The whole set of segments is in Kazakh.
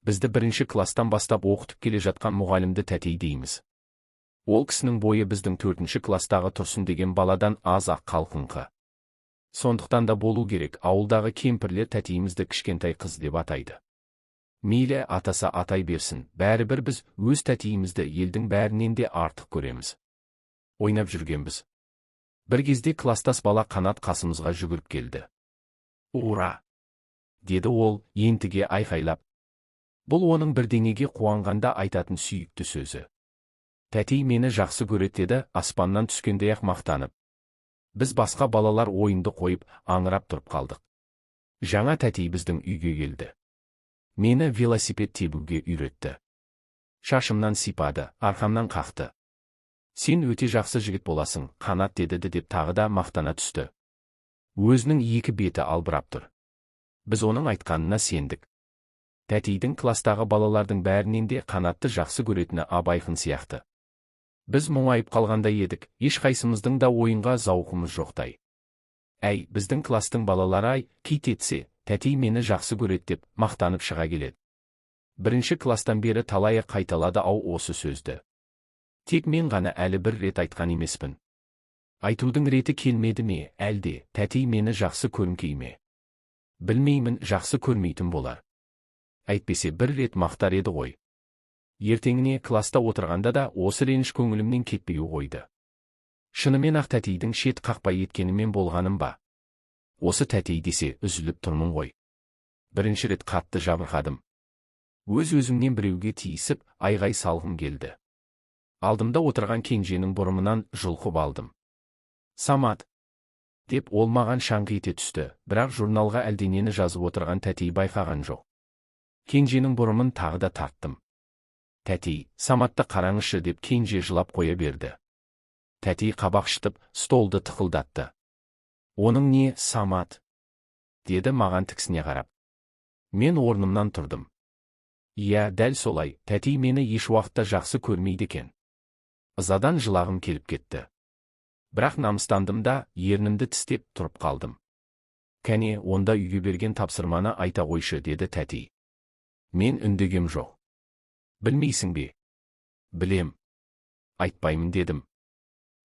Бізді бірінші класстан бастап оқытып келе жатқан мұғалімді тәтей дейміз. Ол кісінің бойы біздің 4-ші класстағы Тұрсын деген баладан аз-ақ қалқыңқы. Сондықтан да болу керек, ауылдағы кемпірлер тәтейімізді кішкентай қыз деп атайды. Мейлі атаса атай берсін, бәрібір біз өз тәтейімізді елдің бәрінен де артық көреміз. Ойнап жүргенбіз. Бір кезде кластас бала Қанат қасымызға жүгіріп келді. «Ура!» деді ол, ентіге айқайлап. Бұл оның бірдеңеге қуанғанда айтатын сүйікті сөзі. Тәтей мені жақсы көреді деді, аспаннан түскендей-ақ мақтанып. Біз басқа балалар ойынды қойып, аңырап тұрып қалдық. Жаңа тәтей біздің үйге келді. Мені велосипед тебуге үйретті. Шашымнан сипады, арқамнан қақты. «Сен өте жақсы жігіт боласың, Қанат» деді деп тағы да мақтана түсті. Өзінің екі беті албырап тұр. Біз оның айтқанына сендік. Тәтейдің кластағы балалардың бәрінен де Қанатты жақсы көретіні ап-айқын сияқты. Біз мұңайып қалғандай едік, ешқайсымыздың да ойынға зауқымыз жоқтай. «Әй, біздің кластың балалары-ай, кит етсе, тәтей мені жақсы көреді» деп мақтанып шыға келеді. Бірінші класстан бері талайы қайталады-ау осы сөзді. Тек мен ғана әлі бір рет айтқан емеспін. Айтудың реті келмеді ме, әлде тәтей мені жақсы көріңкей ме? Білмеймін, жақсы көрмейтін болар. Әйтпесе бір рет мақтар еді ғой. Ертеңіне класта отырғанда да осы реніш көңілімнен кетпей қойды. Шынымен-ақ тәтейдің шет қақпай еткенімен болғаным ба? Осы тәтей десе үзіліп тұрмын ғой. Бірінші рет қатты жабырқадым. Өз-өзімнен біреуге тиісіп, айғай салғым келді. Алдымда отырған кенженің бұрымынан жұлқып алдым. «Самат!» деп ол маған шаңқ ете түсті, бірақ журналға әлденені жазып отырған тәтей байқаған жоқ. Кенженің бұрымын тағы да тарттым. «Тәтей, Саматты қараңызшы» деп Кенже жылап қоя берді. Тәтей қабақ шытып, столды тықылдатты. «Оның не, Самат?» деді маған тіксіне қарап. Мен орнымнан тұрдым. «Иә, дәл солай, тәтей мені еш уақытта жақсы көрмейді екен». Ызадан жылағым келіп кетті. Бірақ намыстандым да, ернімді тістеп тұрып қалдым. «Кәне, онда үйге берген тапсырманы айта қойшы» деді тәтей. Мен үндегем жоқ. «Білмейсің бе?» «Білем». «Айтпаймын» дедім.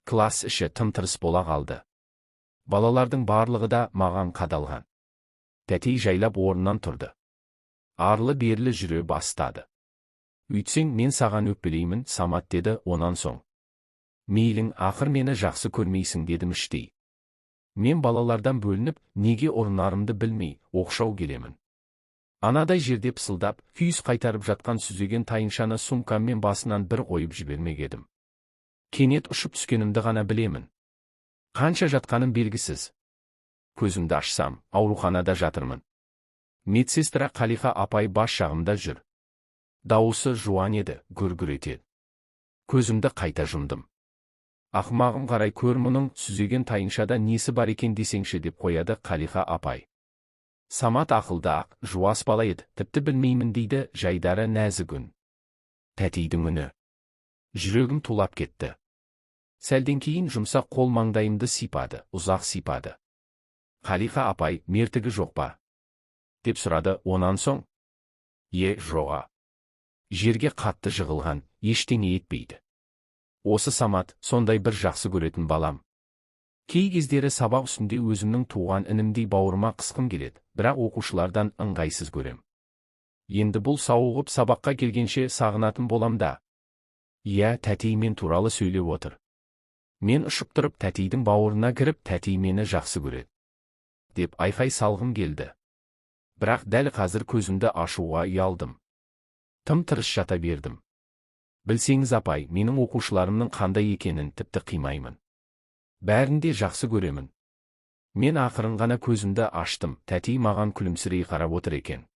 Класс іші тым-тырыс бола қалды. Балалардың барлығы да маған қадалған. Тәтей жайлап орнынан тұрды. Арлы-берлі жүре бастады. «Үйтсең, мен саған өкпелеймін, Самат» деді онан соң. «Мейлің, ақыр мені жақсы көрмейсің» дедім іштей. Мен балалардан бөлініп, неге ұрынарымды білмей, оқшау келемін. Анадай жерде пысылдап, күйіс қайтарып жатқан сүзеген тайыншаны сумкаммен басынан бір қойып жібермек едім. Кенет ұшып түскенімді ғана білемін. Қанша жатқаным белгісіз. Көзімді ашсам, ауруханада жатырмын. Медсестра Қалиха апай бас жағымда жүр. Дауысы жуан еді, гүр-гүр етеді. Көзімді қайта жұмдым. «Ақымағым қарай көр, мұның сүзеген тайыншада несі бар екен десеңші» деп қояды Қалиха апай. Самат ақылды-ақ, жуас бала еді, тіпті білмеймін дейді, жайдары нәзік үн. Тәтейдің үні. Жүрегім тулап кетті. Сәлден кейін жұмсақ қол маңдайымды сипады, ұзақ сипады. «Қалиха апай, мертігі жоқ па?» деп сұрады онан соң. «Жоға». Жерге қатты жығылған, ештеңе етпейді. Осы Самат, сондай бір жақсы көретін балам. Кей кездері сабақ үстінде өзімнің туған інімдей бауырыма қысқым келеді, бірақ оқушылардан ыңғайсыз көрем. Енді бұл сауығып сабаққа келгенше сағынатын болам да. «Иә, тәтей мен туралы сөйлеп отыр». Мен ұшып тұрып тәтейдің бауырына кіріп, «Тәтей мені жақсы көреді» деп айқай салғым келді. Бірақ дәл қазір көзімді ашуға ұялдым. Тым-тырыс жата бердім. «Білсеңіз апай, менің оқушыларымның қандай екенін тіпті қимаймын. Бәрінде жақсы көремін». Мен ақырын ғана көзімді аштым, тәтей маған күлімсірей қарап отыр екен.